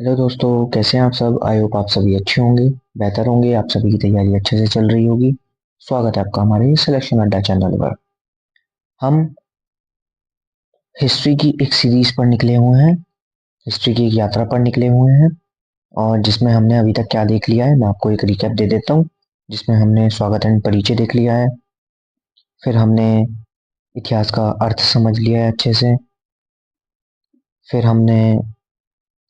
Hello दोस्तों, कैसे हैं आप सब। आई होप आप सभी अच्छे होंगे, बेहतर होंगे। आप सभी की तैयारी अच्छे से चल रही होगी। स्वागत है आपका हमारे सिलेक्शन अड्डा चैनल पर। हम हिस्ट्री की एक सीरीज पर निकले हुए हैं, हिस्ट्री की एक यात्रा पर निकले हुए हैं। और जिसमें हमने अभी तक क्या देख लिया है, मैं आपको एक रिकैप दे देता हूँ। जिसमें हमने स्वागत एंड परिचय देख लिया है, फिर हमने इतिहास का अर्थ समझ लिया है अच्छे से, फिर हमने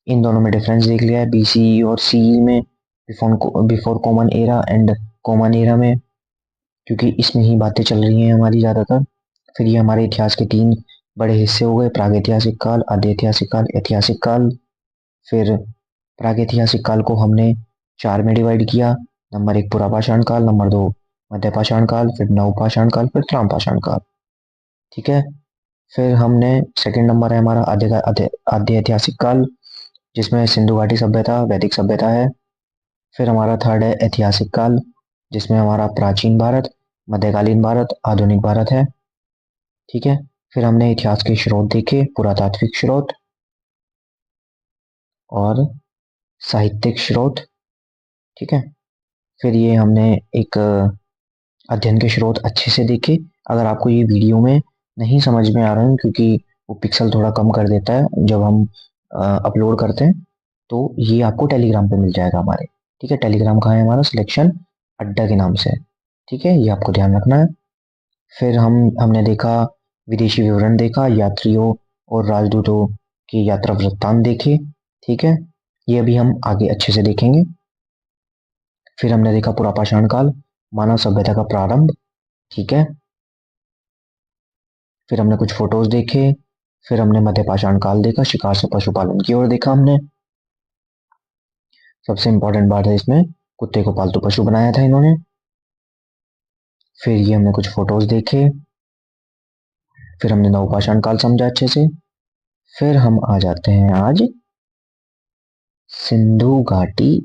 इन दोनों में डिफरेंस देख लिया है, बीसी और सीई में, before common era and common era में, क्योंकि इसमें ही बातें चल रही हैं हमारी ज़्यादातर। फिर ये हमारे इतिहास के तीन बड़े हिस्से हो गए, प्रागैतिहासिक काल, आद्य ऐतिहासिक काल, ऐतिहासिक काल। फिर प्रागैतिहासिक काल को हमने चार में डिवाइड किया। नंबर एक पुरापाषाण काल, नंबर दो मध्यपाषाण काल, फिर नवपाषाण काल, फिर त्रांपाषाण काल। ठीक है। फिर हमने सेकंड नंबर है हमारा आद्य आद्य आद्य ऐतिहासिक काल, जिसमें सिंधु घाटी सभ्यता, वैदिक सभ्यता है। फिर हमारा थर्ड है ऐतिहासिक काल, जिसमें हमारा प्राचीन भारत, मध्यकालीन भारत, आधुनिक भारत है। ठीक है। फिर हमने इतिहास के स्रोत देखे, पुरातात्विक स्रोत और साहित्यिक स्रोत। ठीक है। फिर ये हमने एक अध्ययन के स्रोत अच्छे से देखे। अगर आपको ये वीडियो में नहीं समझ में आ रहे हैं, क्योंकि वो पिक्सल थोड़ा कम कर देता है जब हम अपलोड करते हैं, तो ये आपको टेलीग्राम पे मिल जाएगा हमारे। ठीक है। टेलीग्राम कहाँ है हमारा, सिलेक्शन अड्डा के नाम से। ठीक है, ये आपको ध्यान रखना है। फिर हमने देखा, विदेशी विवरण देखा, यात्रियों और राजदूतों की यात्रा वृत्तांत देखे। ठीक है, ये अभी हम आगे अच्छे से देखेंगे। फिर हमने देखा पुरापाषाण काल, मानव सभ्यता का प्रारंभ। ठीक है। फिर हमने कुछ फोटोज देखे। फिर हमने मध्यपाषाण काल देखा, शिकार से पशुपालन की ओर देखा हमने। सबसे इंपॉर्टेंट बात है इसमें, कुत्ते को पालतू पशु बनाया था इन्होंने। फिर ये हमने कुछ फोटोज देखे। फिर हमने नवपाषाण काल समझा अच्छे से। फिर हम आ जाते हैं आज सिंधु घाटी,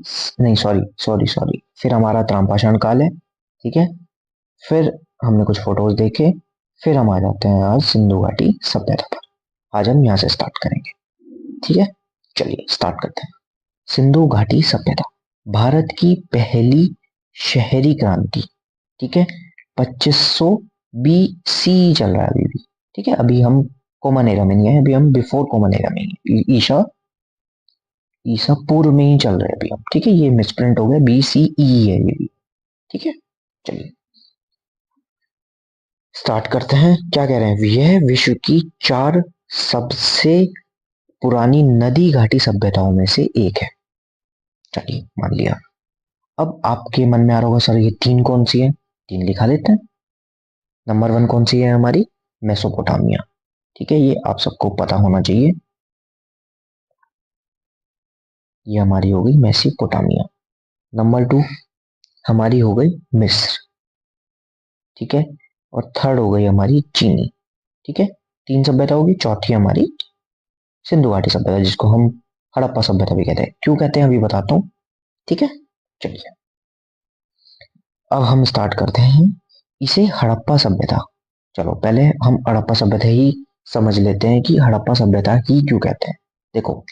नहीं सॉरी सॉरी सॉरी, फिर हमारा त्रांपाषाण काल है। ठीक है। फिर हमने कुछ फोटोज देखे। फिर हम आ जाते हैं आज सिंधु घाटी सभ्यता पर। आज हम यहाँ से स्टार्ट करेंगे। ठीक है, चलिए स्टार्ट करते हैं। सिंधु घाटी सभ्यता, भारत की पहली शहरी क्रांति। ठीक है, 2500 BC चल रहा है अभी भी। ठीक है, अभी हम कॉमन एरा में नहीं है, अभी हम बिफोर कॉमन एरा में ही हैं। ईशा ईसा पूर्व में ही चल रहे हैं अभी हम। ठीक है, ये मिसप्रिंट हो गया, BCE है ये भी। ठीक है, चलिए स्टार्ट करते हैं। क्या कह रहे हैं, यह विश्व की चार सबसे पुरानी नदी घाटी सभ्यताओं में से एक है। चलिए मान लिया। अब आपके मन में आ रहा होगा, सर ये तीन कौन सी है। तीन लिखा देते हैं। नंबर वन कौन सी है हमारी, मेसोपोटामिया। ठीक है, ये आप सबको पता होना चाहिए। ये हमारी हो गई मेसोपोटामिया। नंबर टू हमारी हो गई मिस्र। ठीक है, और थर्ड हो गई हमारी चीनी। ठीक है, तीन सभ्यता होगी। चौथी हमारी सिंधु घाटी सभ्यता, जिसको हम हड़प्पा सभ्यता भी कहते हैं। क्यों कहते हैं अभी बताता हूँ। ठीक है, चलिए अब हम स्टार्ट करते हैं इसे हड़प्पा सभ्यता। चलो पहले हम हड़प्पा सभ्यता ही समझ लेते हैं कि हड़प्पा सभ्यता ही क्यों कहते हैं। देखो,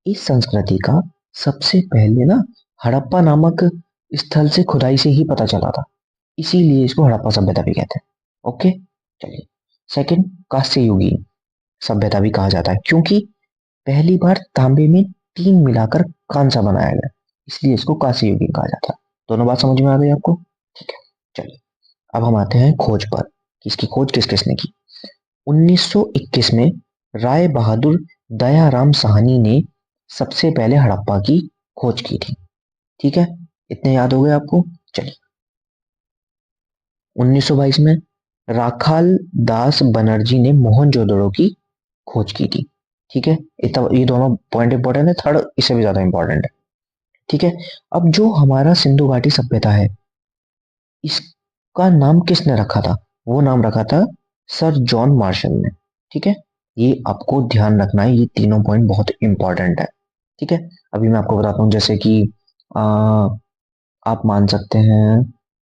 इस संस्कृति का सबसे पहले ना हड़प्पा नामक स्थल से खुदाई से ही पता चला था, इसीलिए इसको हड़प्पा सभ्यता भी कहते हैं। ओके, चलिए। सेकंड, कांस्य युगीन सभ्यता भी कहा जाता है, क्योंकि पहली बार तांबे में तीन मिलाकर कांसा बनाया गया, इसलिए इसको कांस्य युगीन कहा जाता है। दोनों बात समझ में आ गई आपको। ठीक है, चलिए अब हम आते हैं खोज पर कि इसकी खोज किस किसने की। 1921 में राय बहादुर दयाराम साहनी ने सबसे पहले हड़प्पा की खोज की थी। ठीक है, इतने याद हो गए आपको। चलिए 1922 में राखाल दास बनर्जी ने मोहनजोदड़ो की खोज की थी। ठीक है, इतना ये दोनों पॉइंट इंपॉर्टेंट है, थर्ड इससे भी ज्यादा इंपॉर्टेंट है। ठीक है, अब जो हमारा सिंधु घाटी सभ्यता है, इसका नाम किसने रखा था, वो नाम रखा था सर जॉन मार्शल ने। ठीक है, ये आपको ध्यान रखना है, ये तीनों पॉइंट बहुत इंपॉर्टेंट है। ठीक है, अभी मैं आपको बताता हूँ, जैसे कि आ, आप मान सकते हैं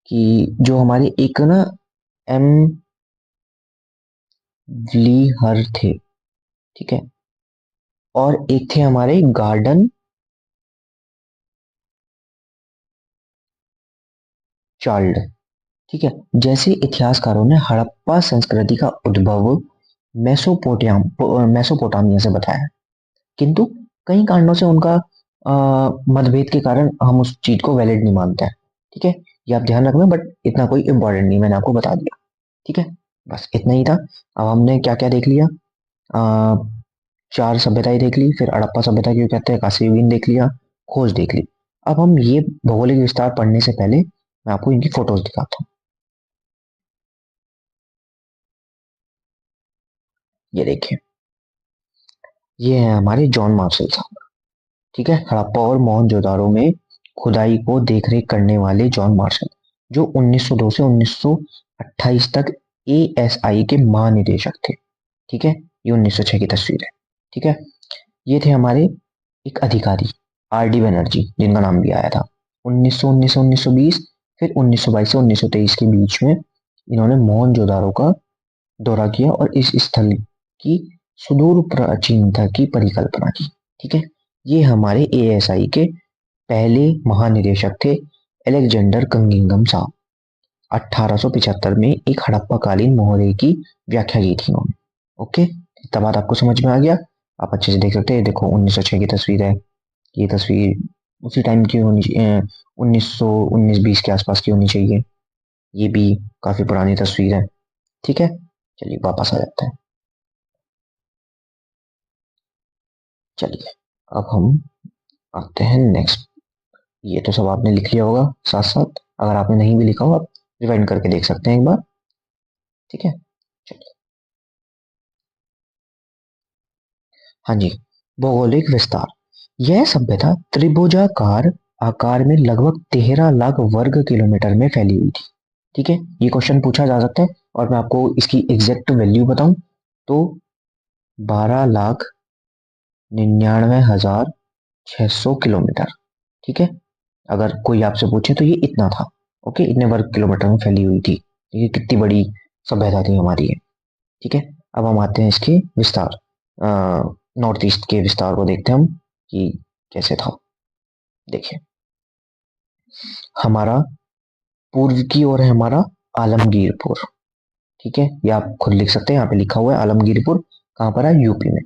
कि जो हमारे एक ना एम ली हर थे। ठीक है, और एक थे हमारे गार्डन चार्ल्ड। ठीक है, जैसे इतिहासकारों ने हड़प्पा संस्कृति का उद्भव मेसोपोटामिया से बताया, किंतु कई कारणों से उनका मतभेद के कारण हम उस चीज को वैलिड नहीं मानते हैं। ठीक है, ये आप ध्यान रखना, बट इतना कोई इंपॉर्टेंट नहीं, मैंने आपको बता दिया। ठीक है, बस इतना ही था। अब हमने क्या क्या देख लिया, आ, चार सभ्यताएं देख ली, फिर हड़प्पा सभ्यता क्यों कहते हैं, काशीविन देख लिया, खोज देख ली। अब हम ये भौगोलिक विस्तार पढ़ने से पहले मैं आपको इनकी फोटोज दिखाता हूँ। ये देखिए, ये है हमारे जॉन मार्शल साहब। ठीक है, हड़प्पा और मोहनजोदाड़ो में खुदाई को देखरेख करने वाले जॉन मार्शल, जो 1902 से 1928 तक एएसआई के महानिदेशक थे। ठीक है, ये 1906 की तस्वीर है। ठीक है, ये थे हमारे एक अधिकारी आर डी बनर्जी, जिनका नाम भी आया था। 1919 से 1920, फिर 1922 से 1923 के बीच में इन्होंने मोहनजोदाड़ो का दौरा किया और इस स्थल की सुदूर प्राचीनता की परिकल्पना की। ठीक है, ये हमारे एएसआई के पहले महानिदेशक थे, अलेक्जेंडर कंगिंगम साहब। 1875 में एक हड़प्पाकालीन महोदय की व्याख्या की थी उन्होंने। ओके, इतना बात आपको समझ में आ गया। आप अच्छे से देख सकते हैं, देखो 1906 की तस्वीर है। ये तस्वीर उसी टाइम की होनी चाहिए, 1919-20 के आसपास की होनी चाहिए। ये भी काफी पुरानी तस्वीर है। ठीक है, चलिए वापस आ जाते हैं। चलिए, अब हम आते हैं नेक्स्ट। ये तो सब आपने लिख लिया होगा साथ साथ, अगर आपने नहीं भी लिखा हो आप रिवाइंड करके देख सकते हैं एक बार। ठीक है, चलिए। हाँ जी, भौगोलिक विस्तार। यह सभ्यता त्रिभुजाकार आकार में लगभग 13 लाख वर्ग किलोमीटर में फैली हुई थी। ठीक है, ये क्वेश्चन पूछा जा सकता है, और मैं आपको इसकी एग्जैक्ट वैल्यू बताऊं तो 12,99,600 किलोमीटर। ठीक है, अगर कोई आपसे पूछे तो ये इतना था। ओके, इतने वर्ग किलोमीटर में फैली हुई थी। ये कितनी बड़ी सभ्यता थी हमारी ये। ठीक है, अब हम आते हैं इसके विस्तार, नॉर्थ ईस्ट के विस्तार को देखते हैं हम कि कैसे था। देखिए, हमारा पूर्व की ओर है हमारा आलमगीरपुर। ठीक है, ये आप खुद लिख सकते हैं, यहाँ पे लिखा हुआ है आलमगीरपुर, कहाँ पर है, यूपी में।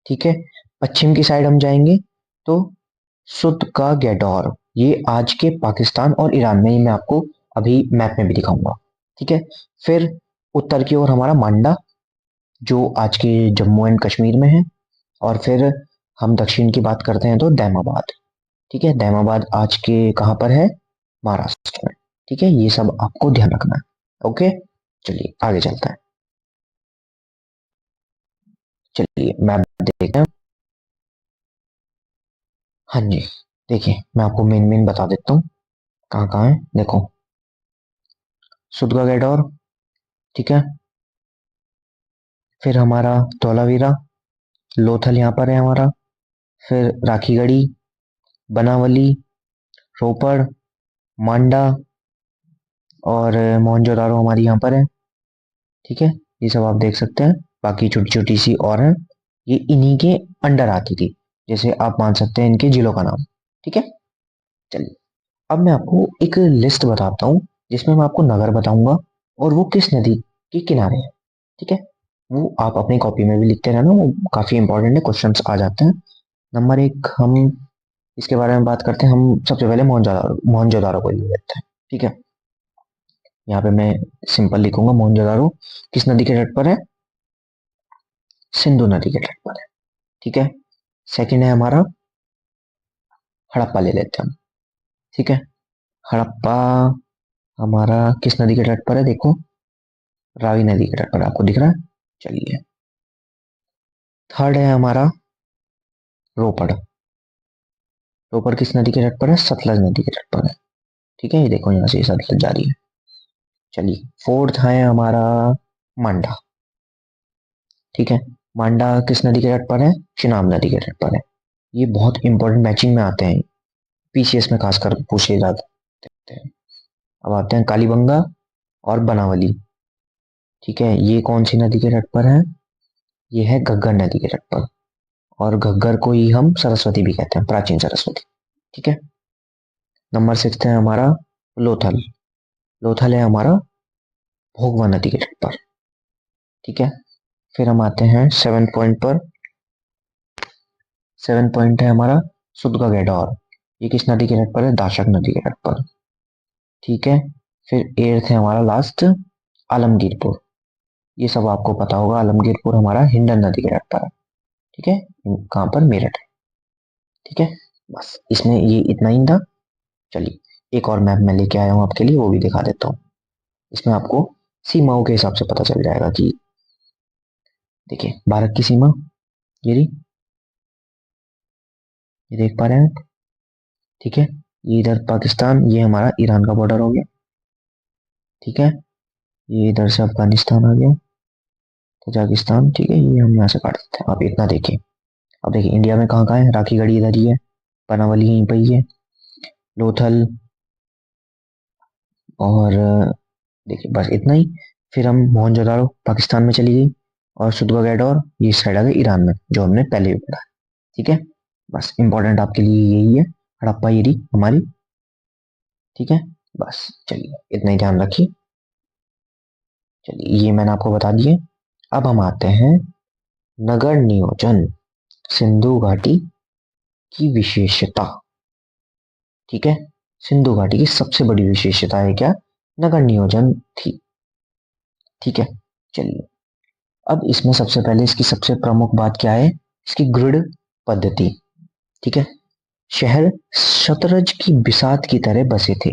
ठीक है, पश्चिम की साइड हम जाएंगे तो सुद का गैडोर, ये आज के पाकिस्तान और ईरान में, ही मैं आपको अभी मैप में भी दिखाऊंगा। ठीक है, फिर उत्तर की ओर हमारा मांडा, जो आज के जम्मू एंड कश्मीर में है। और फिर हम दक्षिण की बात करते हैं तो दैमाबाद। ठीक है, दैमाबाद आज के कहाँ पर है, महाराष्ट्र में। ठीक है, ये सब आपको ध्यान रखना है। ओके, चलिए आगे चलता है। चलिए मैप देखते हैं। हाँ जी, देखिए मैं आपको मेन मेन बता देता हूँ कहाँ कहाँ है। देखो, सुदगा गैडोर, ठीक है, फिर हमारा धौलावीरा, लोथल यहाँ पर है हमारा, फिर राखीगढ़ी, बनावली, रोपड़, मांडा, और मोहनजोदारो हमारी यहाँ पर है। ठीक है, ये सब आप देख सकते हैं, बाकी छोटी छोटी सी और हैं, ये इन्हीं के अंडर आती थी, जैसे आप मान सकते हैं इनके जिलों का नाम। ठीक है, चलिए अब मैं आपको एक लिस्ट बताता हूँ, जिसमें मैं आपको नगर बताऊंगा और वो किस नदी के किनारे है। ठीक है, वो आप अपनी कॉपी में भी लिखते रहना, वो काफी इंपॉर्टेंट है, क्वेश्चंस आ जाते हैं। नंबर एक, हम इसके बारे में बात करते हैं। हम सबसे पहले मोहनजोदारो मोहनजोदारो को ले लेते हैं। ठीक है, यहाँ पे मैं सिंपल लिखूंगा, मोहनजोदारो किस नदी के तट पर है, सिंधु नदी के तट पर है। ठीक है, सेकंड है हमारा हड़प्पा, ले लेते हैं हम। ठीक है, हड़प्पा हमारा किस नदी के तट पर है, देखो रावी नदी के तट पर, आपको दिख रहा है। चलिए, थर्ड है हमारा रोपड़। रोपड़ किस नदी के तट पर है, सतलज नदी के तट पर है। ठीक है, ये देखो यहाँ से सतलज जा रही है। चलिए, फोर्थ है हमारा मांडा। ठीक है, मांडा किस नदी के तट पर है, चिनाब नदी के तट पर है। ये बहुत इंपॉर्टेंट मैचिंग में आते हैं, पीसीएस में खासकर पूछे जाते हैं। अब आते हैं कालीबंगा और बनावली। ठीक है, ये कौन सी नदी के तट पर है, ये है घग्गर नदी के तट पर, और घग्गर को ही हम सरस्वती भी कहते हैं, प्राचीन सरस्वती। ठीक है, नंबर सिक्स है हमारा लोथल। लोथल है हमारा भोगवा नदी के तट पर। ठीक है, फिर हम आते हैं 7 पॉइंट पर। 7 पॉइंट है हमारा सुदगा गैडोर, ये किस नदी के तट पर है? दाशक नदी के तट पर। ठीक है, फिर 8 है हमारा लास्ट आलमगीरपुर, ये सब आपको पता होगा, आलमगीरपुर हमारा हिंडन नदी के तट पर है। ठीक है, कहाँ पर? मेरठ। ठीक है, बस इसमें ये इतना ही था। चलिए एक और मैप मैं लेके आया हूँ आपके लिए, वो भी दिखा देता हूँ। इसमें आपको सीमाओं के हिसाब से पता चल जाएगा कि देखिए भारत की सीमा ये रही, ये देख पा रहे हैं आप। ठीक है, ये इधर पाकिस्तान, ये हमारा ईरान का बॉर्डर हो गया। ठीक है, ये इधर से अफगानिस्तान आ गया, तजाकिस्तान। ठीक है, ये हम यहाँ से काट सकते हैं। आप इतना देखिए। अब देखिए इंडिया में कहाँ कहाँ है? राखी गढ़ी इधर ही है, बनावली यहीं पर ही है, लोथल, और देखिए बस इतना ही। फिर हम मोहनजोदाड़ो पाकिस्तान में चली गई, और सुदवा गैडोर ये साइड आ गई ईरान में, जो हमने पहले भी पढ़ा। ठीक है, बस इंपॉर्टेंट आपके लिए यही है, हड़प्पा ये रही हमारी। ठीक है, बस चलिए इतना ही ध्यान रखिए। चलिए ये मैंने आपको बता दिए। अब हम आते हैं नगर नियोजन सिंधु घाटी की विशेषता। ठीक है, सिंधु घाटी की सबसे बड़ी विशेषता है क्या? नगर नियोजन थी। ठीक है, चलिए अब इसमें सबसे पहले इसकी सबसे प्रमुख बात क्या है? इसकी ग्रिड पद्धति। ठीक है, शहर शतरंज की बिसात की तरह बसे थे,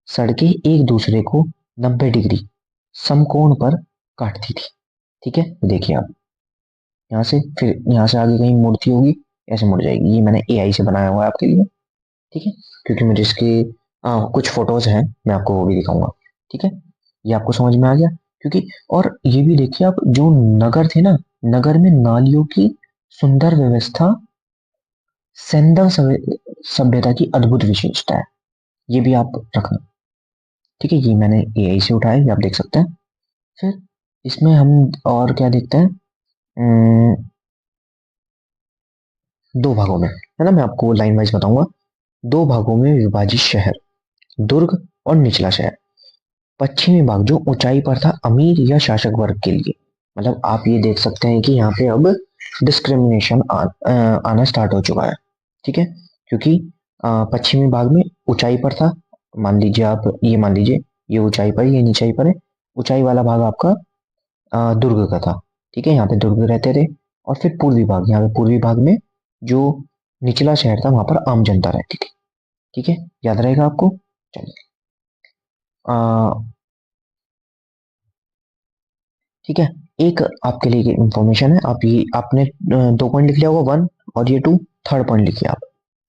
सड़कें एक दूसरे को 90 डिग्री समकोण पर काटती थी। ठीक है, देखिए आप यहाँ से, फिर यहाँ से आगे कहीं मूर्ति होगी, ऐसे मुड़ जाएगी। ये मैंने एआई से बनाया हुआ है आपके लिए। ठीक है, क्योंकि मुझे इसके कुछ फोटोज हैं, मैं आपको वो भी दिखाऊंगा। ठीक है, ये आपको समझ में आ गया? क्योंकि और ये भी देखिए आप, जो नगर थे ना, नगर में नालियों की सुंदर व्यवस्था सेंधव सभ्यता की अद्भुत विशेषता है, ये भी आप रखना। ठीक है, ये मैंने एआई से उठाया, ये आप देख सकते हैं। फिर इसमें हम और क्या देखते हैं? दो भागों में है ना, मैं आपको लाइन वाइज बताऊंगा। दो भागों में विभाजित शहर, दुर्ग और निचला शहर। पश्चिमी भाग जो ऊंचाई पर था, अमीर या शासक वर्ग के लिए। मतलब आप ये देख सकते हैं कि यहाँ पे अब डिस्क्रिमिनेशन आना स्टार्ट हो चुका है। ठीक है, क्योंकि पश्चिमी भाग में ऊंचाई पर था, मान लीजिए आप, ये मान लीजिए ये ऊंचाई पर, ये नीचाई पर है। ऊंचाई वाला भाग आपका दुर्ग का था। ठीक है, यहाँ पे दुर्ग रहते थे। और फिर पूर्वी भाग, यहाँ पे पूर्वी भाग में जो निचला शहर था, वहां पर आम जनता रहती थी। ठीक है, याद रहेगा आपको? चलिए ठीक है, एक आपके लिए इंफॉर्मेशन है, आप ये आपने 2 पॉइंट लिख लिया होगा, 1 और ये 2। थर्ड पॉइंट लिखिए आप।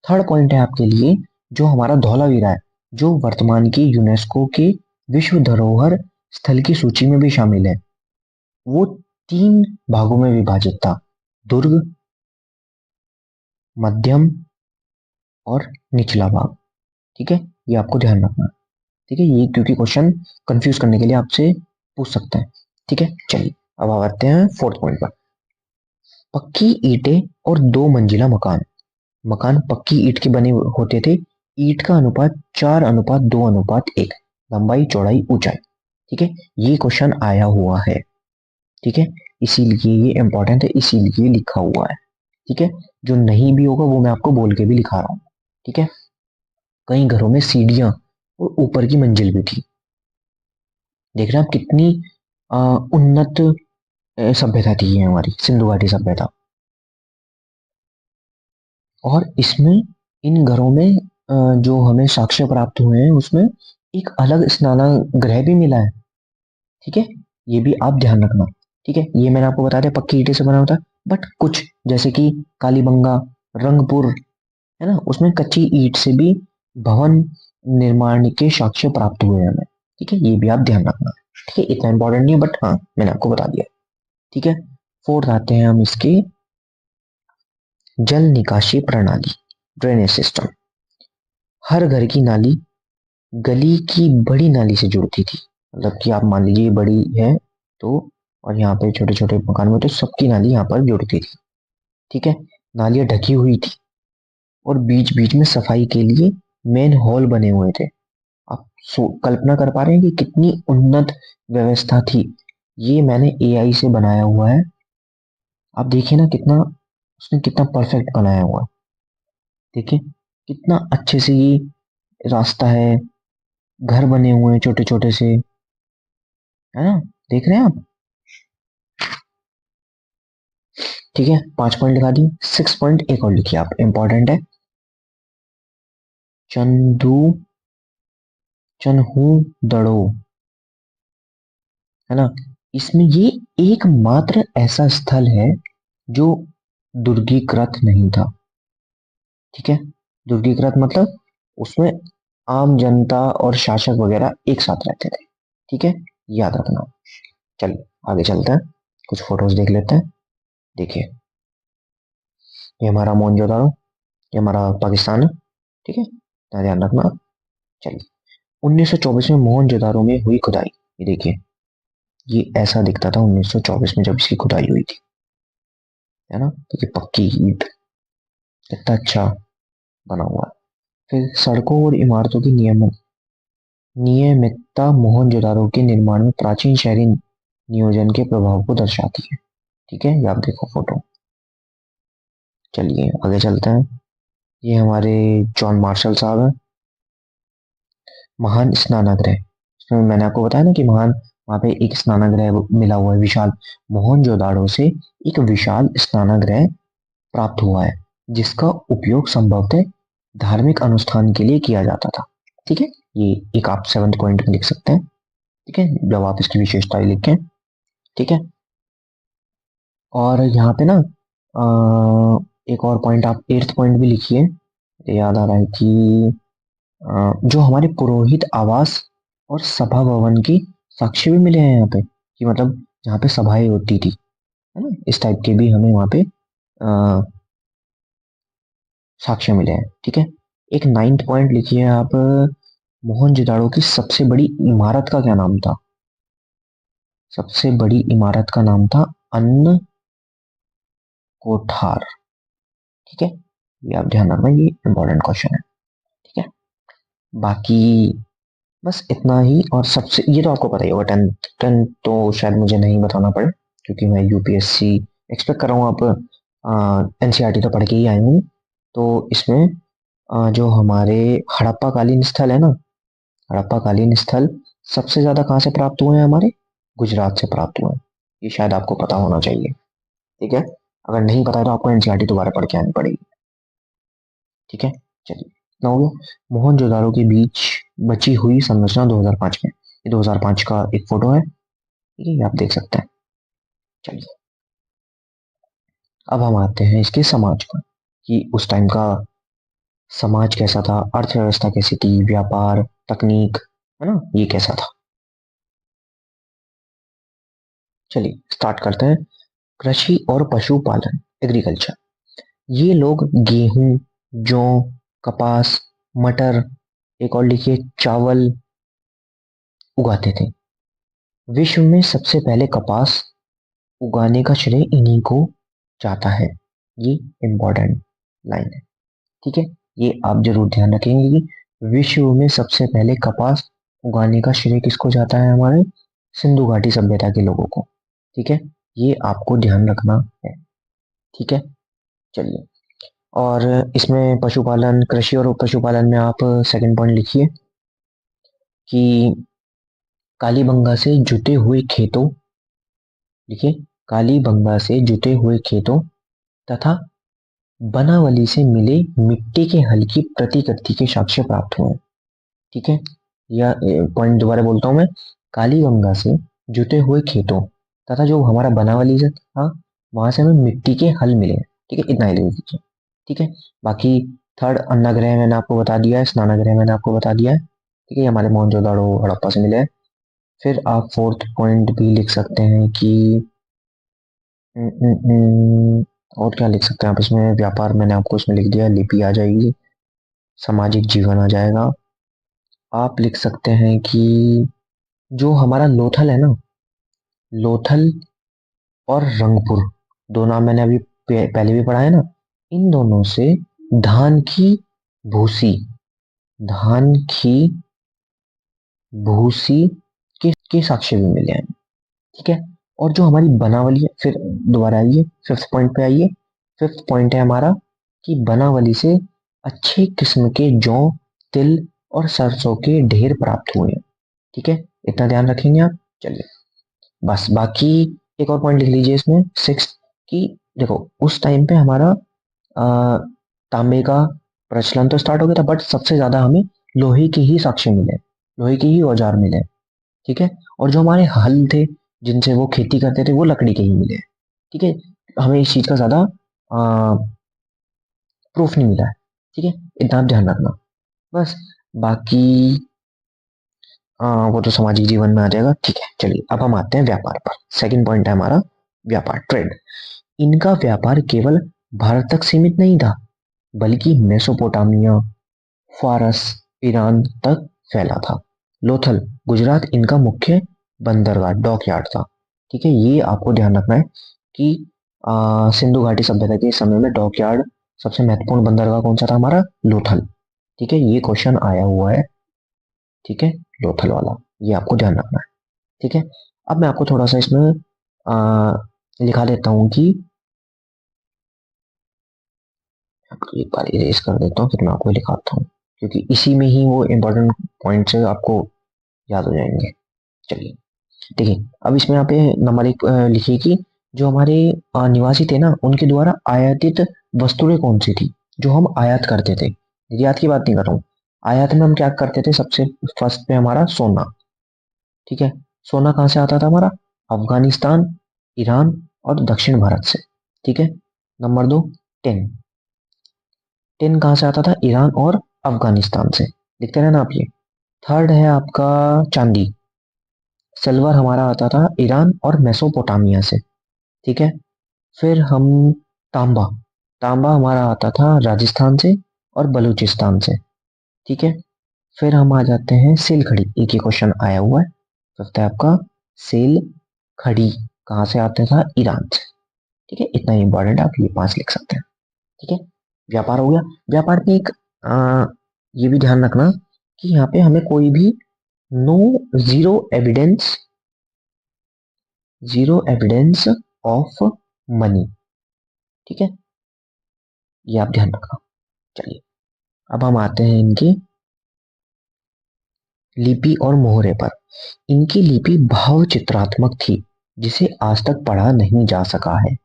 थर्ड पॉइंट है आपके लिए, जो हमारा धौलावीरा है, जो वर्तमान की यूनेस्को के विश्व धरोहर स्थल की सूची में भी शामिल है, वो 3 भागों में विभाजित था, दुर्ग, मध्यम और निचला भाग। ठीक है, ये आपको ध्यान रखना। ठीक है, ये क्योंकि क्वेश्चन कंफ्यूज करने के लिए आपसे पूछ सकते हैं। ठीक है, चलिए अब आते हैं फोर्थ पॉइंट पर। पक्की ईंटें और 2 मंजिला मकान। मकान पक्की ईंट के बने होते थे। ईंट का अनुपात 4:2:1, लंबाई चौड़ाई ऊंचाई। ठीक है, ये क्वेश्चन आया हुआ है। ठीक है, इसीलिए ये इंपॉर्टेंट है, इसीलिए लिखा हुआ है। ठीक है, जो नहीं भी होगा वो मैं आपको बोल के भी लिखा रहा हूँ। ठीक है, कई घरों में सीढ़ियां और ऊपर की मंजिल भी थी। देख रहे हैं आप कितनी उन्नत सभ्यता थी ये हमारी सिंधु घाटी सभ्यता। और इसमें इन घरों में जो हमें साक्ष्य प्राप्त हुए हैं, उसमें एक अलग स्नानागृह भी मिला है। ठीक है, ये भी आप ध्यान रखना। ठीक है, ये मैंने आपको बता दिया पक्की ईंटें से बना होता है, बट कुछ जैसे कि कालीबंगा, रंगपुर, है ना, उसमें कच्ची ईंट से भी भवन निर्माण के साक्ष्य प्राप्त हुए हैं हमें। ठीक है, ये भी आप ध्यान रखना। ठीक है, इतना इंपॉर्टेंट नहीं है, बट हाँ मैंने आपको बता दिया। ठीक है, फोर्थ आते हैं हम इसके जल निकासी प्रणाली, ड्रेनेज सिस्टम। हर घर की नाली गली की बड़ी नाली से जुड़ती थी। मतलब कि आप मान लीजिए बड़ी है तो, और यहाँ पे छोटे छोटे मकान में, तो सबकी नाली यहाँ पर जुड़ती थी। ठीक है, नालियां ढकी हुई थी और बीच बीच में सफाई के लिए मेन हॉल बने हुए थे। आप कल्पना कर पा रहे हैं कि कितनी उन्नत व्यवस्था थी। ये मैंने एआई से बनाया हुआ है। आप देखिए ना कितना उसने कितना परफेक्ट बनाया हुआ है। देखिए कितना अच्छे से ये रास्ता है, घर बने हुए हैं छोटे छोटे से, है ना? देख रहे हैं आप? ठीक है, 5 पॉइंट लिखा दिए। 6 पॉइंट एक और लिखिए आप, इंपॉर्टेंट है। चंदू चन्हू दड़ो, है ना? इसमें ये एकमात्र ऐसा स्थल है जो दुर्गीकृत नहीं था। ठीक है, दुर्गीकृत मतलब उसमें आम जनता और शासक वगैरह एक साथ रहते थे। ठीक है, याद रखना। चलिए आगे चलते हैं, कुछ फोटोज देख लेते हैं। देखिए ये हमारा मोहनजोदाड़ो, ये हमारा पाकिस्तान है। ठीक है, इतना ध्यान रखना आप। चलिए 1924 में मोहनजोदाड़ो में हुई खुदाई। ये देखिए, ये ऐसा दिखता था 1924 में जब इसकी खुदाई हुई थी, है ना? तो ये पक्की ईंट, कितना अच्छा बना हुआ है। फिर सड़कों और इमारतों की नियमितता मोहनजोदाड़ो के निर्माण में प्राचीन शहरी नियोजन के प्रभाव को दर्शाती है। ठीक है, ये आप देखो फोटो। चलिए आगे चलते हैं। ये हमारे जॉन मार्शल साहब हैं। महान स्नानागृह, इसमें मैंने आपको बताया ना कि महान, वहां पे एक स्नानागृह मिला हुआ है विशाल। मोहनजोदाड़ो से एक विशाल स्नानागृह प्राप्त हुआ है जिसका उपयोग संभवतः धार्मिक अनुष्ठान के लिए किया जाता था। ठीक है, ये एक आप 7th पॉइंट में लिख सकते हैं। ठीक है, जब आप इसकी विशेषताएं लिखें। ठीक है, और यहाँ पे ना एक और पॉइंट, आप 8th पॉइंट भी लिखिए। याद आ रहा है कि जो हमारे पुरोहित आवास और सभा भवन की साक्ष्य भी मिले हैं यहाँ पे, कि मतलब जहाँ पे सभाएं होती थी, है ना, इस टाइप के भी हमें वहाँ पे साक्ष्य मिले हैं। ठीक है, एक 9th पॉइंट लिखिए आप। मोहनजोदाड़ो की सबसे बड़ी इमारत का क्या नाम था? सबसे बड़ी इमारत का नाम था अन्न कोठार। ठीक है, ये आप ध्यान रखना, ये इंपॉर्टेंट क्वेश्चन है। ठीक है, बाकी बस इतना ही। और सबसे, ये तो आपको पता ही होगा, 10th तो शायद मुझे नहीं बताना पड़े क्योंकि मैं यूपीएससी एक्सपेक्ट कर रहा हूँ। आप एनसीईआरटी तो पढ़ के ही आए होंगे। तो इसमें जो हमारे हड़प्पा कालीन स्थल है ना, हड़प्पा कालीन स्थल सबसे ज्यादा कहाँ से प्राप्त हुए हैं? हमारे गुजरात से प्राप्त हुए हैं। ये शायद आपको पता होना चाहिए। ठीक है, अगर नहीं पता है तो आपको एनसीईआरटी दोबारा पढ़ के आनी पड़ेगी। ठीक है, चलिए इतना हो गया। मोहनजोदाड़ो के बीच बची हुई संरचना 2005 में, ये 2005 का एक फोटो है। ठीक है, ये आप देख सकते हैं। चलिए अब हम आते हैं इसके समाज पर, कि उस टाइम का समाज कैसा था, अर्थव्यवस्था कैसी थी, व्यापार, तकनीक, है ना, ये कैसा था। चलिए स्टार्ट करते हैं। कृषि और पशुपालन, एग्रीकल्चर। ये लोग गेहूं, जौ, कपास, मटर, एक और लिखिए चावल उगाते थे। विश्व में सबसे पहले कपास उगाने का श्रेय इन्हीं को जाता है। ये इंपॉर्टेंट लाइन है। ठीक है, ये आप जरूर ध्यान रखेंगे कि विश्व में सबसे पहले कपास उगाने का श्रेय किसको जाता है? हमारे सिंधु घाटी सभ्यता के लोगों को। ठीक है, ये आपको ध्यान रखना है। ठीक है, चलिए। और इसमें पशुपालन, कृषि और पशुपालन में आप 2nd पॉइंट लिखिए कि कालीबंगा से जुते हुए खेतों, देखिए कालीबंगा से जुते हुए खेतों तथा बनावली से मिले मिट्टी के हल की प्रतिकृति के साक्ष्य प्राप्त हुए। ठीक है, यह पॉइंट दोबारा बोलता हूं मैं। कालीगंगा से जुटे हुए खेतों तथा जो हमारा बनावली से था, वहां से हमें मिट्टी के हल मिले। ठीक है, इतना ही लिख दीजिए। ठीक है, बाकी 3rd अन्नाग्रह मैंने आपको बता दिया है, स्नानाग्रह मैंने आपको बता दिया है। ठीक है, ये हमारे मोहनजोदाड़ो हड़प्पा से मिले हैं। फिर आप 4th पॉइंट भी लिख सकते हैं कि और क्या लिख सकते हैं आप इसमें? व्यापार मैंने आपको इसमें लिख दिया, लिपि आ जाएगी, सामाजिक जीवन आ जाएगा। आप लिख सकते हैं कि जो हमारा लोथल है ना, लोथल और रंगपुर, दो नाम मैंने अभी पहले भी पढ़ा है ना, इन दोनों से धान की भूसी, धान की भूसी के साक्ष्य भी मिले हैं। ठीक है, और जो हमारी बनावली है, फिर दोबारा आइए फिफ्थ पॉइंट पे आइए। फिफ्थ पॉइंट है हमारा कि बनावली से अच्छे किस्म के जौ, तिल और सरसों के ढेर प्राप्त हुए हैं। ठीक है, इतना ध्यान रखेंगे आप। चलिए, बस बाकी एक और पॉइंट लिख लीजिए इसमें, सिक्स, कि देखो उस टाइम पे हमारा अ, तांबे का प्रचलन तो स्टार्ट हो गया था, बट सबसे ज्यादा हमें लोहे के ही साक्ष्य मिले, लोहे के ही औजार मिले। ठीक है, और जो हमारे हल थे जिनसे वो खेती करते थे वो लकड़ी के ही मिले। ठीक है, हमें इस चीज का ज्यादा प्रूफ नहीं मिला है। ठीक है, इतना आप ध्यान रखना। बस बाकी वो तो सामाजिक जीवन में आ जाएगा। ठीक है, चलिए अब हम आते हैं व्यापार पर। सेकंड पॉइंट है हमारा व्यापार, ट्रेड। इनका व्यापार केवल भारत तक सीमित नहीं था, बल्कि मेसोपोटामिया, फारस, ईरान तक फैला था। लोथल, गुजरात इनका मुख्य बंदरगाह, डॉकयार्ड था। ठीक है, ये आपको ध्यान रखना है कि सिंधु घाटी सभ्यता के समय में डॉकयार्ड सबसे महत्वपूर्ण बंदरगाह कौन सा था हमारा, लोथल। ठीक है, ये क्वेश्चन आया हुआ है। ठीक है, लोथल वाला, ये आपको ध्यान रखना है। ठीक है, अब मैं आपको थोड़ा सा इसमें आ, लिखा देता हूँ कि आपको एक बार इरेज कर देता हूँ, फिर मैं आपको लिखाता हूँ, क्योंकि इसी में ही वो इंपॉर्टेंट पॉइंट्स आपको याद हो जाएंगे। चलिए, देखिए अब इसमें यहाँ पे नंबर एक लिखिए कि जो हमारे निवासी थे ना, उनके द्वारा आयातित वस्तुएं कौन सी थी जो हम आयात करते थे। निर्यात की बात नहीं कर रहा हूँ, आयात में हम क्या करते थे, सबसे फर्स्ट पे हमारा सोना। ठीक है, सोना कहाँ से आता था हमारा, अफगानिस्तान, ईरान और दक्षिण भारत से। ठीक है, नंबर दो, टेन। टेन कहाँ से आता था, ईरान और अफगानिस्तान से। लिखते रहना आप ये। थर्ड है आपका चांदी, सिल्वर हमारा आता था ईरान और मेसोपोटामिया से। ठीक है, फिर हम तांबा, तांबा हमारा आता था राजस्थान से और बलूचिस्तान से। ठीक है, फिर हम आ जाते हैं सेल खड़ी, एक ही क्वेश्चन आया हुआ है। फिफ्थ है आपका सेल खड़ी, कहाँ से आते था, ईरान से। ठीक है, इतना इंपॉर्टेंट आप ये पांच लिख सकते हैं। ठीक है, व्यापार हो गया। व्यापार में एक ये भी ध्यान रखना कि यहाँ पे हमें कोई भी no zero evidence, zero evidence of money. ठीक है, ये आप ध्यान रखना। चलिए, अब हम आते हैं इनकी लिपि और मोहरे पर। इनकी लिपि भाव चित्रात्मक थी, जिसे आज तक पढ़ा नहीं जा सका है।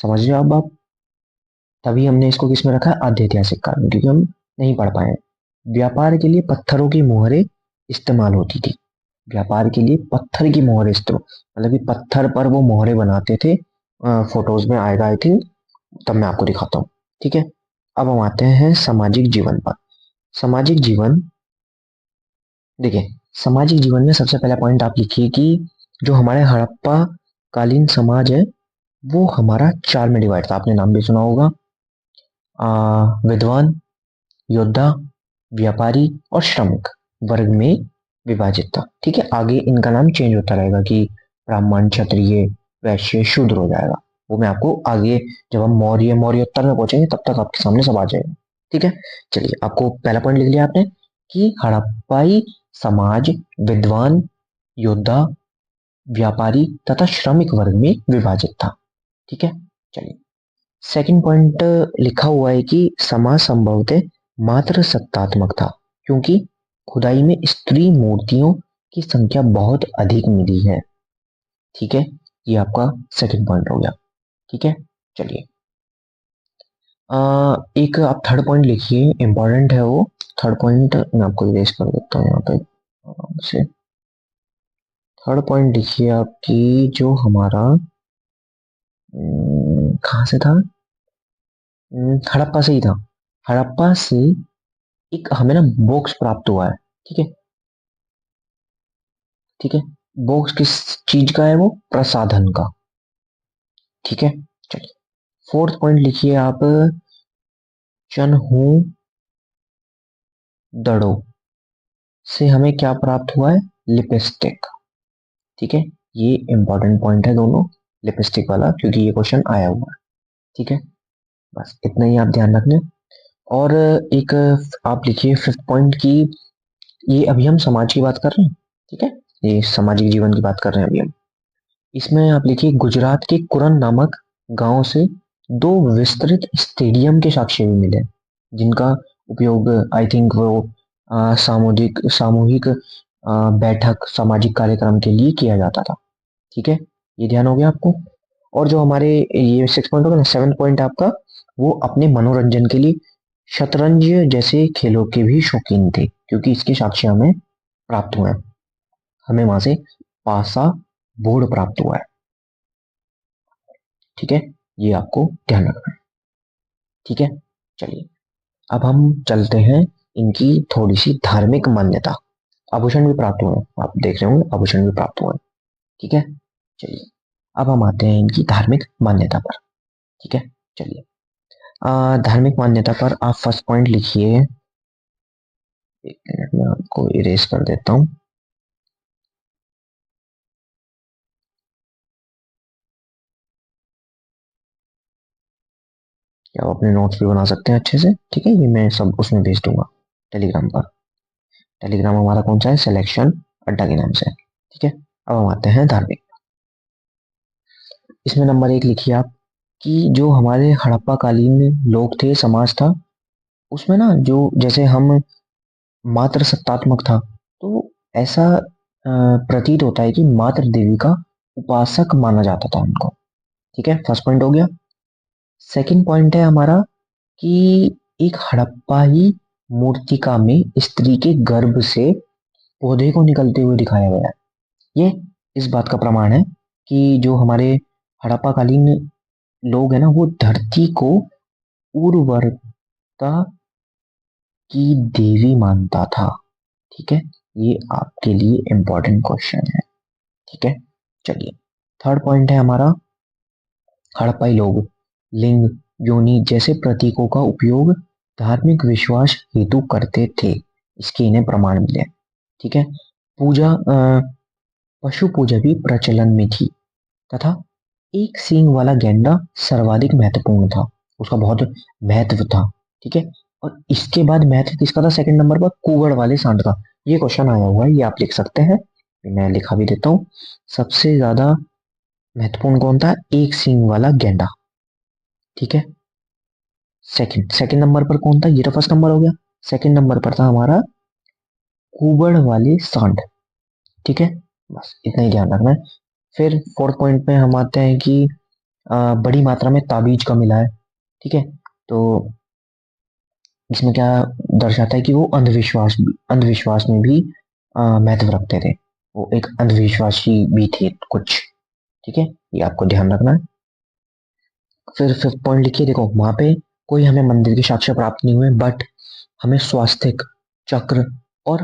समझ रहे हो अब आप, तभी हमने इसको किसमें रखा है, आद्य ऐतिहासिक काल में, क्योंकि हम नहीं पढ़ पाए। व्यापार के लिए पत्थरों की मोहरें इस्तेमाल होती थी। व्यापार के लिए पत्थर की मोहरें इस्तेमाल, मतलब कि पत्थर पर वो मोहरें बनाते थे। फोटोज में आएगा आई थिंक, तब मैं आपको दिखाता हूँ। ठीक है, अब हम आते हैं सामाजिक जीवन पर। सामाजिक जीवन, देखिए सामाजिक जीवन में सबसे पहला पॉइंट आप लिखिए कि जो हमारे हड़प्पा कालीन समाज है वो हमारा चार में डिवाइड था। आपने नाम भी सुना होगा, विद्वान, योद्धा, व्यापारी और श्रमिक वर्ग में विभाजित था। ठीक है, आगे इनका नाम चेंज होता रहेगा कि ब्राह्मण, क्षत्रिय, वैश्य, शूद्र हो जाएगा। वो मैं आपको आगे जब हम मौर्य मौर्योत्तर में पहुंचेंगे तब तक आपके सामने सब आ जाएगा। ठीक है, चलिए आपको पहला पॉइंट लिख लिया आपने कि हड़प्पाई समाज विद्वान, योद्धा, व्यापारी तथा श्रमिक वर्ग में विभाजित था। ठीक है, चलिए सेकंड पॉइंट लिखा हुआ है कि समाज संभवतः मात्र सत्तात्मक था, क्योंकि खुदाई में स्त्री मूर्तियों की संख्या बहुत अधिक मिली है। ठीक है, ये आपका सेकंड पॉइंट हो गया। ठीक है, चलिए एक आप थर्ड पॉइंट लिखिए, इंपॉर्टेंट है वो। थर्ड पॉइंट मैं आपको इरेज कर देता हूँ यहाँ पे आराम से। थर्ड पॉइंट लिखिए आपकी जो हमारा कहाँ से था, हड़प्पा से ही था। हड़प्पा से एक हमें ना बॉक्स प्राप्त हुआ है। ठीक है, ठीक है, बॉक्स किस चीज का है, वो प्रसाधन का। ठीक है, चलिए फोर्थ पॉइंट लिखिए आप, चनहू दड़ो से हमें क्या प्राप्त हुआ है, लिपस्टिक। ठीक है, ये इंपॉर्टेंट पॉइंट है दोनों, लिपस्टिक वाला, क्योंकि ये क्वेश्चन आया हुआ है। ठीक है, बस इतना ही आप ध्यान रखना। और एक आप लिखिए फिफ्थ पॉइंट की ये अभी हम समाज की बात कर रहे हैं, ठीक है, ये सामाजिक जीवन की बात कर रहे हैं अभी हम। इसमें आप लिखिए, गुजरात के कुरन नामक गांव से दो विस्तृत स्टेडियम के साक्ष्य भी मिले, जिनका उपयोग आई थिंक वो सामूहिक सामूहिक बैठक सामाजिक कार्यक्रम के लिए किया जाता था। ठीक है, ये ध्यान हो गया आपको। और जो हमारे ये 6 पॉइंट हो गया ना, 7 पॉइंट आपका, वो अपने मनोरंजन के लिए शतरंज जैसे खेलों के भी शौकीन थे, क्योंकि इसके साक्ष्य हमें प्राप्त हुए हैं। हमें वहां से पासा बोर्ड प्राप्त हुआ है। ठीक है, ये आपको ध्यान रखना है। ठीक है, चलिए अब हम चलते हैं इनकी थोड़ी सी धार्मिक मान्यता। आभूषण भी प्राप्त हुए हैं, आप देख रहे होंगे आभूषण भी प्राप्त हुए हैं। ठीक है, चलिए अब हम आते हैं इनकी धार्मिक मान्यता पर। ठीक है, चलिए धार्मिक मान्यता पर आप फर्स्ट पॉइंट लिखिए। एक मिनट में आपको इरेज कर देता हूं। या आप अपने नोट्स भी बना सकते हैं अच्छे से। ठीक है, ये मैं सब उसमें भेज दूंगा टेलीग्राम पर। टेलीग्राम हमारा कौन सा है, सिलेक्शन अड्डा के नाम से। ठीक है, अब हम आते हैं धार्मिक। इसमें नंबर 1 लिखिए आप कि जो हमारे हड़प्पा कालीन लोग थे, समाज था, उसमें ना जो जैसे हम मात्र सत्तात्मक था, तो ऐसा प्रतीत होता है कि मात्र देवी का उपासक माना जाता था उनको। ठीक है, फर्स्ट पॉइंट हो गया। सेकंड पॉइंट है हमारा कि एक हड़प्पाई मूर्तिका में स्त्री के गर्भ से पौधे को निकलते हुए दिखाया गया है। ये इस बात का प्रमाण है कि जो हमारे हड़प्पा कालीन लोग हैं ना, वो धरती को उर्वरता की देवी मानता था। ठीक है, ये आपके लिए इंपॉर्टेंट क्वेश्चन है। ठीक है, चलिए थर्ड पॉइंट है हमारा, हड़प्पाई लोग लिंग, योनि जैसे प्रतीकों का उपयोग धार्मिक विश्वास हेतु करते थे। इसके इन्हें प्रमाण मिले। ठीक है, पूजा पशु पूजा भी प्रचलन में थी, तथा एक सींग वाला गेंडा सर्वाधिक महत्वपूर्ण था, उसका बहुत महत्व था। ठीक है, और इसके बाद महत्व किसका था, सेकंड नंबर पर कुगड़ वाले सांड का। ये क्वेश्चन आया हुआ है, ये आप लिख सकते हैं, मैं लिखा भी देता हूँ। सबसे ज्यादा महत्वपूर्ण कौन था, एक सींग वाला गेंडा। ठीक है, सेकंड सेकंड नंबर पर कौन था, ये तो फर्स्ट नंबर हो गया। सेकंड नंबर पर था हमारा कुबड़ वाले सांड। ठीक है, बस इतना ही ध्यान रखना है। फिर फोर्थ पॉइंट में हम आते हैं कि बड़ी मात्रा में ताबीज का मिला है। ठीक है, तो इसमें क्या दर्शाता है कि वो अंधविश्वास में भी महत्व रखते थे, वो एक अंधविश्वासी भी थे कुछ। ठीक है, ये आपको ध्यान रखना है। फिर फिफ्थ पॉइंट लिखिए, देखो वहां पे कोई हमें मंदिर के साक्ष्य प्राप्त नहीं हुए, बट हमें स्वास्तिक चक्र और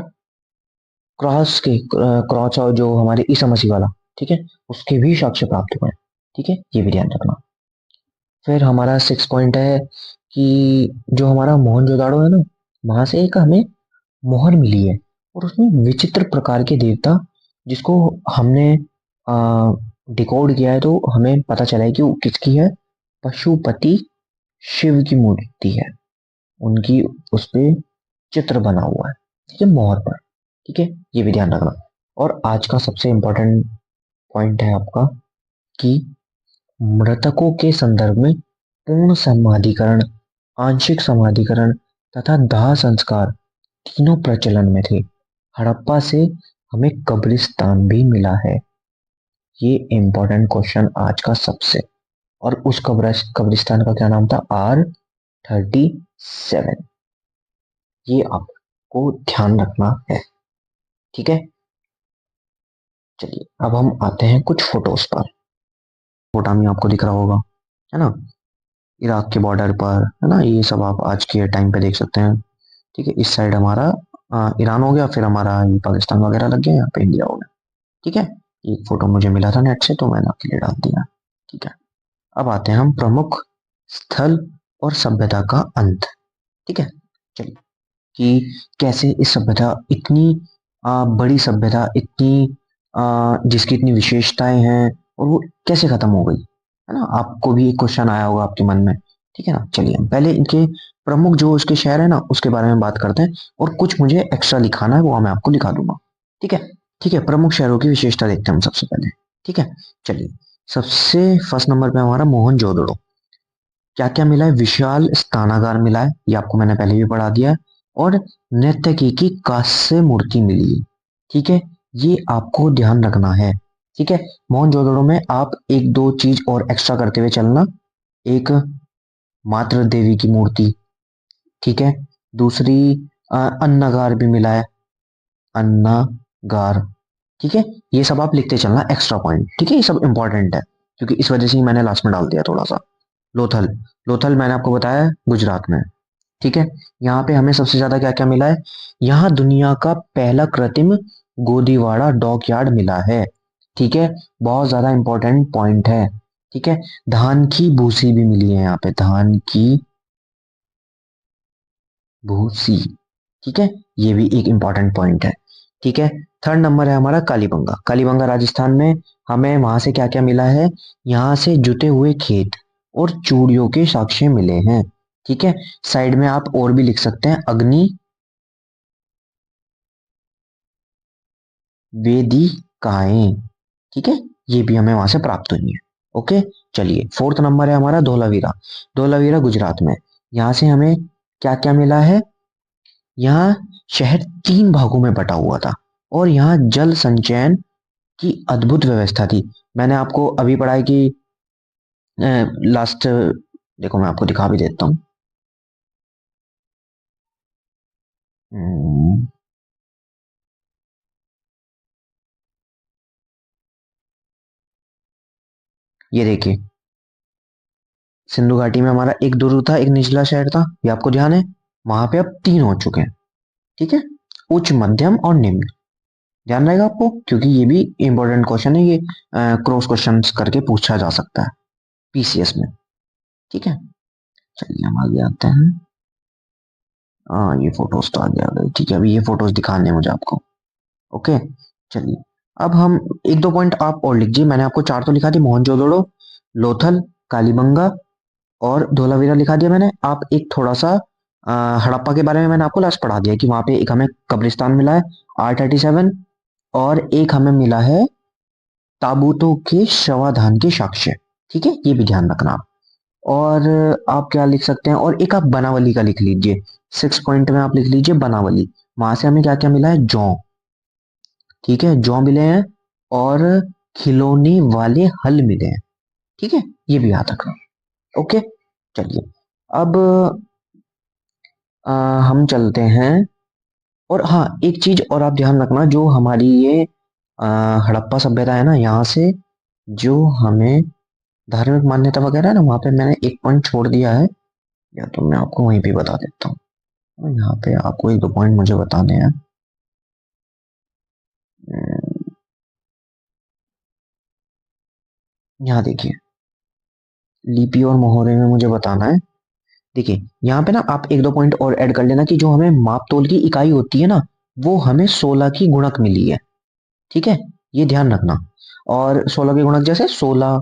क्रॉस और जो हमारे ईसा मसीह वाला, ठीक है, उसके भी साक्ष्य प्राप्त हुए हैं। ठीक है, ये भी ध्यान रखना। फिर हमारा 6 पॉइंट है कि जो हमारा मोहनजोदाड़ो है ना, वहां से एक हमें मोहर मिली है, और उसमें विचित्र प्रकार के देवता, जिसको हमने डिकोड किया है, तो हमें पता चला है कि वो किसकी है, पशुपति शिव की मूर्ति है, उनकी उस पे चित्र बना हुआ है। ठीक है, मोहर पर। ठीक है, ये भी ध्यान रखना। और आज का सबसे इंपॉर्टेंट पॉइंट है आपका कि मृतकों के संदर्भ में पूर्ण समाधिकरण, आंशिक समाधिकरण तथा दाह संस्कार तीनों प्रचलन में थे। हड़प्पा से हमें कब्रिस्तान भी मिला है। ये इंपॉर्टेंट क्वेश्चन आज का सबसे। और उस कब्रिस्तान का क्या नाम था, R37। ये आपको ध्यान रखना है। ठीक है, चलिए अब हम आते हैं कुछ फोटोज पर। फोटा में आपको दिख रहा होगा, है ना, इराक के बॉर्डर पर, है ना, ये सब आप आज के टाइम पे देख सकते हैं। ठीक है, इस साइड हमारा ईरान हो गया, फिर हमारा ये पाकिस्तान वगैरह लग गया, यहाँ पे इंडिया हो गया। ठीक है, एक फोटो मुझे मिला था नेट से, तो मैंने आपके लिए डाल दिया। ठीक है, अब आते हैं हम प्रमुख स्थल और सभ्यता का अंत। ठीक है, चलिए कि कैसे इस सभ्यता, इतनी बड़ी सभ्यता, इतनी जिसकी इतनी विशेषताएं हैं, और वो कैसे खत्म हो गई, है ना, आपको भी एक क्वेश्चन आया होगा आपके मन में। ठीक है ना, चलिए हम पहले इनके प्रमुख जो उसके शहर है ना उसके बारे में बात करते हैं, और कुछ मुझे एक्स्ट्रा लिखाना है वो मैं आपको लिखा दूंगा। ठीक है। ठीक है, प्रमुख शहरों की विशेषता देखते हैं हम सबसे पहले। ठीक है, चलिए। सबसे फर्स्ट नंबर पे हमारा मोहनजोदड़ो। क्या क्या मिला है? विशाल स्नानागार मिला है, ये आपको मैंने पहले भी पढ़ा दिया है। और नर्तकी की कांस्य मूर्ति मिली है। ठीक है, ये आपको ध्यान रखना है। ठीक है, मोहनजोदड़ो में आप एक दो चीज और एक्स्ट्रा करते हुए चलना। एक मातृ देवी की मूर्ति। ठीक है, दूसरी अन्नगार भी मिला है, अन्नगार। ठीक है, ये सब आप लिखते चलना एक्स्ट्रा पॉइंट। ठीक है, ये सब इंपॉर्टेंट है क्योंकि इस वजह से ही मैंने लास्ट में डाल दिया थोड़ा सा। लोथल, लोथल मैंने आपको बताया गुजरात में। ठीक है, यहाँ पे हमें सबसे ज्यादा क्या क्या मिला है? यहाँ दुनिया का पहला कृत्रिम गोदीवाड़ा डॉक यार्ड मिला है। ठीक है, बहुत ज्यादा इंपॉर्टेंट पॉइंट है। ठीक है, धान की भूसी भी मिली है यहाँ पे, धान की भूसी। ठीक है, ये भी एक इंपॉर्टेंट पॉइंट है। ठीक है, थर्ड नंबर है हमारा कालीबंगा। कालीबंगा राजस्थान में, हमें वहां से क्या क्या मिला है? यहाँ से जुते हुए खेत और चूड़ियों के साक्ष्य मिले हैं। ठीक है, साइड में आप और भी लिख सकते हैं, अग्नि वेदिकाएं। ठीक है, ये भी हमें वहां से प्राप्त हुई है। ओके, चलिए फोर्थ नंबर है हमारा धोलावीरा। धोलावीरा गुजरात में, यहाँ से हमें क्या क्या मिला है? यहाँ शहर तीन भागों में बटा हुआ था और यहाँ जल संचयन की अद्भुत व्यवस्था थी। मैंने आपको अभी पढ़ा है कि लास्ट, देखो मैं आपको दिखा भी देता हूँ। हम्म, ये देखिए, सिंधु घाटी में हमारा एक दुर्ग था, एक निचला शहर था, ये आपको ध्यान है? वहां पे अब तीन हो चुके हैं। ठीक है, उच्च मध्यम और निम्न। ध्यान रहेगा आपको क्योंकि ये भी इंपॉर्टेंट क्वेश्चन है, ये क्रॉस क्वेश्चन करके पूछा जा सकता है पीसीएस में। ठीक है, चलिए हम आगे आते हैं। हाँ, ये फोटोज तो आगे आ गए। ठीक है, अभी ये फोटोज दिखाने हैं मुझे आपको। ओके, चलिए। अब हम एक दो पॉइंट आप और लिख मैंने आपको चार तो लिखा दी, मोहनजोदड़ो, लोथल, कालीबंगा और धोलावीरा लिखा दिया मैंने। आप एक थोड़ा सा हड़प्पा के बारे में मैंने आपको लास्ट पढ़ा दिया कि वहां पे एक हमें कब्रिस्तान मिला है, R37, और एक हमें मिला है ताबूतों के शवाधान के साक्ष्य। ठीक है, ये भी ध्यान रखना आप। और आप क्या लिख सकते हैं, और एक आप बनावली का लिख लीजिए। 6 पॉइंट में आप लिख लीजिए बनावली। वहां से हमें क्या क्या मिला है? जौ। ठीक है, जौ मिले हैं, और खिलौने वाले हल मिले हैं। ठीक है, ये भी याद रखना। ओके, चलिए। अब अ, हम चलते हैं। और हाँ, एक चीज और आप ध्यान रखना, जो हमारी ये अ, हड़प्पा सभ्यता है ना, यहाँ से जो हमें धार्मिक मान्यता वगैरह है ना, वहां पे मैंने एक पॉइंट छोड़ दिया है, या तो मैं आपको वहीं पे बता देता हूँ। और यहाँ पे आपको एक दो पॉइंट मुझे बताने हैं। यहाँ देखिए, लिपि और मोहरे में मुझे बताना है। देखिए, यहाँ पे ना आप एक दो पॉइंट और ऐड कर लेना कि जो हमें माप तोल की इकाई होती है ना, वो हमें 16 की गुणक मिली है। ठीक है, ये ध्यान रखना। और 16 के गुणक जैसे 16,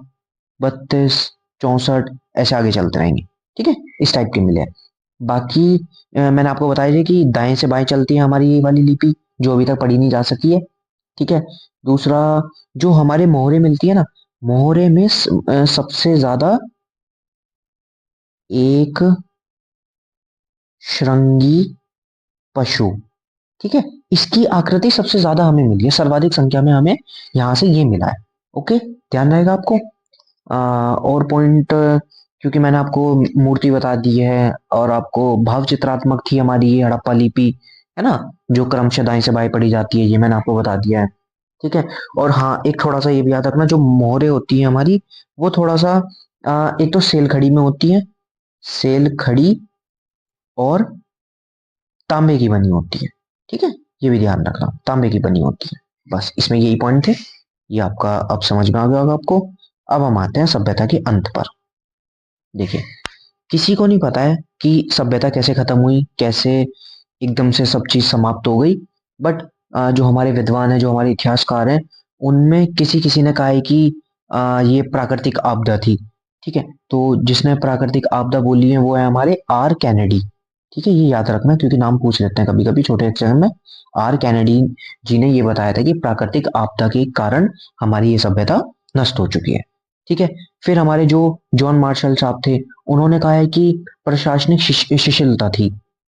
32, 64, ऐसे आगे चलते रहेंगे। ठीक है, इस टाइप के मिले हैं। बाकी मैंने आपको बताया था कि दाएं से बाएं चलती है हमारी ये वाली लिपि, जो अभी तक पढ़ी नहीं जा सकी है। ठीक है, दूसरा, जो हमारे मोहरे मिलती है ना, मोहरे में सबसे ज्यादा एक श्रृंगी पशु। ठीक है, इसकी आकृति सबसे ज्यादा हमें मिली है, सर्वाधिक संख्या में हमें यहाँ से ये मिला है। ओके, ध्यान रहेगा आपको। और पॉइंट, क्योंकि मैंने आपको मूर्ति बता दी है और आपको भाव चित्रात्मक थी हमारी ये हड़प्पा लिपि, है ना, जो क्रमशः दाएं से बाएं पढ़ी जाती है, ये मैंने आपको बता दिया है। ठीक है, और हाँ, एक थोड़ा सा ये भी याद रखना, जो मोहरे होती है हमारी, वो थोड़ा सा एक तो सेल खड़ी में होती है, सेल खड़ी, और तांबे की बनी होती है। ठीक है, ये भी ध्यान रखना, तांबे की बनी होती है। बस इसमें यही पॉइंट थे, ये आपका अब समझ में आ गया होगा आपको। अब हम आते हैं सभ्यता के अंत पर। देखिए, किसी को नहीं पता है कि सभ्यता कैसे खत्म हुई, कैसे एकदम से सब चीज समाप्त हो गई। बट जो हमारे विद्वान हैं, जो हमारे इतिहासकार हैं, उनमें किसी किसी ने कहा है कि ये प्राकृतिक आपदा थी। ठीक है, तो जिसने प्राकृतिक आपदा बोली है वो है हमारे R कैनेडी। ठीक है, ये याद रखना क्योंकि नाम पूछ लेते हैं कभी कभी छोटे एग्जाम में। आर कैनेडी जी ने ये बताया था कि प्राकृतिक आपदा के कारण हमारी ये सभ्यता नष्ट हो चुकी है। ठीक है, फिर हमारे जो जॉन मार्शल साहब थे, उन्होंने कहा है कि प्रशासनिक शिथिलता थी।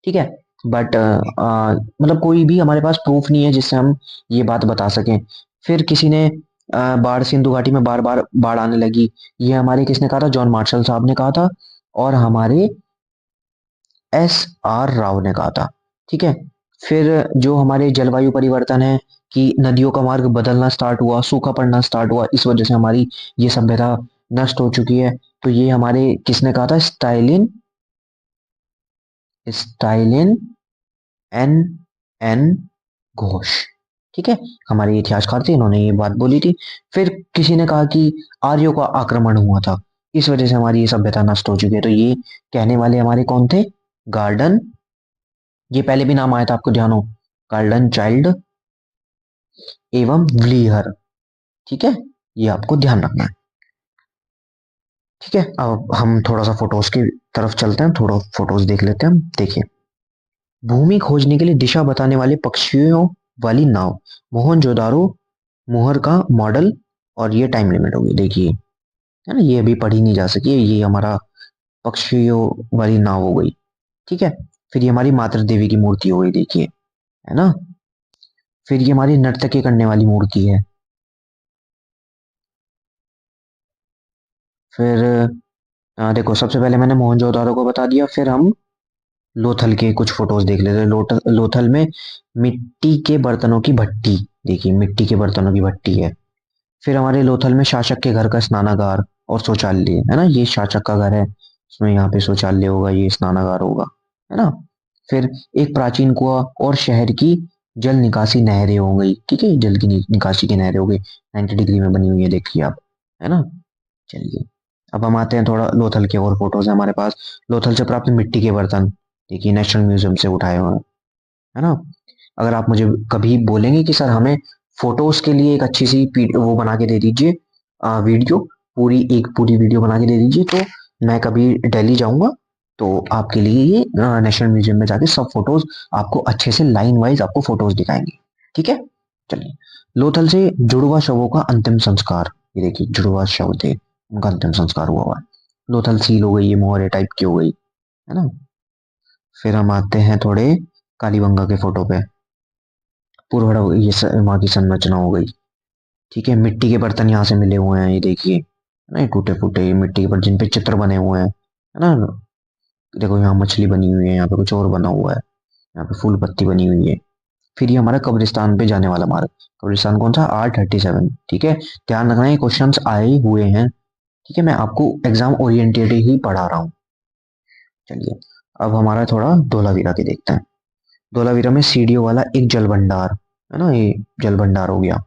ठीक है, बट मतलब कोई भी हमारे पास प्रूफ नहीं है जिससे हम ये बात बता सकें। फिर किसी ने बाढ़, सिंधु घाटी में बार बार बाढ़ आने लगी, ये हमारे किसने कहा था? जॉन मार्शल साहब ने कहा था, और हमारे एस आर राव ने कहा था। ठीक है, फिर जो हमारे जलवायु परिवर्तन है कि नदियों का मार्ग बदलना स्टार्ट हुआ, सूखा पड़ना स्टार्ट हुआ, इस वजह से हमारी ये सभ्यता नष्ट हो चुकी है, तो ये हमारे किसने कहा था? स्टाइलिन, स्टाइलिन एन एन घोष। ठीक है, हमारे इतिहासकार थे, इन्होंने ये बात बोली थी। फिर किसी ने कहा कि आर्यों का आक्रमण हुआ था, इस वजह से हमारी ये सभ्यता नष्ट हो चुकी है, तो ये कहने वाले हमारे कौन थे? गार्डन, ये पहले भी नाम आया था, आपको ध्यान हो, गार्डन चाइल्ड एवं व्लीहर। ठीक है, ये आपको ध्यान रखना है। ठीक है, अब हम थोड़ा सा फोटोज की तरफ चलते हैं, थोड़ा फोटोज देख लेते हैं हम। देखिए, भूमि खोजने के लिए दिशा बताने वाले पक्षियों वाली नाव, मोहनजोदारो मोहर का मॉडल, और ये टाइम लिमिट होगी। देखिए, है ना, ये अभी पढ़ी नहीं जा सकी, ये हमारा पक्षियों वाली नाव हो गई। ठीक है, फिर ये हमारी मातृ देवी की मूर्ति हो गई, देखिए, है ना। फिर ये हमारी नर्तकी करने वाली मूर्ति है। फिर देखो, सबसे पहले मैंने मोहनजोदारो को बता दिया, फिर हम लोथल के कुछ फोटोज देख लेते हैं। लोथल में मिट्टी के बर्तनों की भट्टी, देखिए मिट्टी के बर्तनों की भट्टी है। फिर हमारे लोथल में शासक के घर का स्नानागार और शौचालय है ना, ये शासक का घर है, उसमें यहाँ पे शौचालय होगा, ये स्नानागार होगा, है ना। फिर एक प्राचीन कुआं और शहर की जल निकासी नहरें हो गई। ठीक है, जल की निकासी की नहरें हो गई, 90 डिग्री में बनी हुई है, देखिए आप, है ना। चलिए, अब हम आते हैं, थोड़ा लोथल के और फोटोज है हमारे पास। लोथल से प्राप्त मिट्टी के बर्तन, देखिए नेशनल म्यूजियम से उठाए हुए हैं, है ना। अगर आप मुझे कभी बोलेंगे कि सर हमें फोटोज के लिए एक अच्छी सी वो बना के दे दीजिए, वीडियो, पूरी वीडियो बना के दे दीजिए, तो मैं कभी दिल्ली जाऊंगा तो आपके लिए ये नेशनल म्यूजियम में जाके सब फोटोज आपको अच्छे से लाइन वाइज आपको फोटोज दिखाएंगे। ठीक है, चलिए, लोथल से जुड़वा शवों का अंतिम संस्कार, ये देखिए जुड़वा शव थे, उनका अंतिम संस्कार हुआ है। लोथल सील हो गई, ये मोहरे टाइप की हो गई, है ना। फिर हम आते हैं थोड़े कालीबंगा के फोटो पे, पूर्व ये वहाँ की संरचना हो गई। ठीक है, मिट्टी के बर्तन यहाँ से मिले हुए हैं, ये देखिए, नहीं टूटे फूटे मिट्टी के बर्तन जिन पे चित्र बने हुए हैं, है ना। देखो, यहाँ मछली बनी हुई है, यहाँ पे कुछ और बना हुआ है, यहाँ पे फूल पत्ती बनी हुई है। फिर ये हमारा कब्रिस्तान पे जाने वाला मार्ग, कब्रिस्तान कौन सा? R37। ठीक है, ध्यान रखना, ये क्वेश्चंस आए हुए हैं। ठीक है, मैं आपको एग्जाम ओरिएंटेड ही पढ़ा रहा हूँ। चलिए, अब हमारा थोड़ा धोलावीरा के देखते हैं। धोलावीरा में सीढ़ियों वाला एक जल भंडार, है ना, ये जल भंडार हो गया।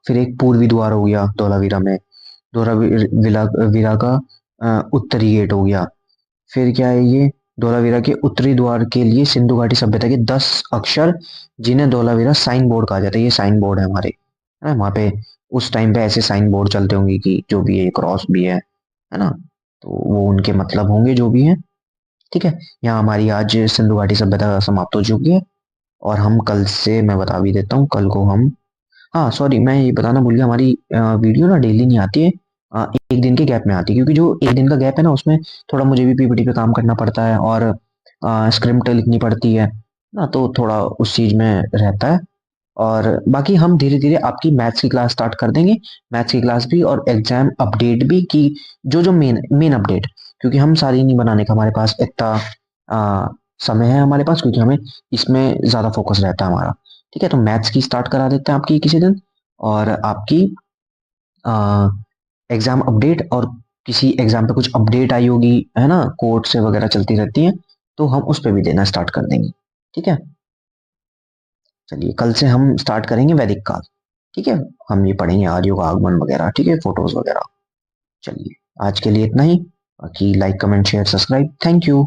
फिर एक पूर्वी द्वार हो गया धोलावीरा में, धोलावीरा वीरा का उत्तरी गेट हो गया। फिर क्या है ये? धोलावीरा के उत्तरी द्वार के लिए सिंधु घाटी सभ्यता के 10 अक्षर, जिन्हें धोलावीरा साइन बोर्ड कहा जाता है, ये साइन बोर्ड है हमारे, है ना। वहाँ पे उस टाइम पे ऐसे साइन बोर्ड चलते होंगे कि जो भी है, क्रॉस भी है ना, तो वो उनके मतलब होंगे जो भी है। ठीक है, यहाँ हमारी आज सिंधु घाटी सभ्यता समाप्त हो चुकी है, और हम कल से, मैं बता भी देता हूँ, कल को हम, हाँ सॉरी मैं ये बताना भूल गया, हमारी वीडियो ना डेली नहीं आती है, एक दिन के गैप में आती है, क्योंकि जो एक दिन का गैप है ना, उसमें थोड़ा मुझे भी पीपीटी पे काम करना पड़ता है, और स्क्रिप्ट लिखनी पड़ती है ना, तो थोड़ा उस चीज में रहता है। और बाकी हम धीरे धीरे आपकी मैथ्स की क्लास स्टार्ट कर देंगे, मैथ्स की क्लास भी और एग्जाम अपडेट भी, की जो जो मेन मेन अपडेट, क्योंकि हम सारी नहीं बनाने का हमारे पास इतना समय है हमारे पास, क्योंकि हमें इसमें ज़्यादा फोकस रहता है हमारा। ठीक है, तो मैथ्स की स्टार्ट करा देते हैं आपकी किसी दिन, और आपकी एग्जाम अपडेट, और किसी एग्जाम पे कुछ अपडेट आई होगी, है ना, कोर्ट से वगैरह चलती रहती है, तो हम उस पर भी देना स्टार्ट कर देंगे। ठीक है, चलिए, कल से हम स्टार्ट करेंगे वैदिक काल। ठीक है, हम ये पढ़ेंगे आर्यों का आगमन वगैरह, ठीक है, फोटोज वगैरह। चलिए, आज के लिए इतना ही। बाकी like comment share subscribe, thank you.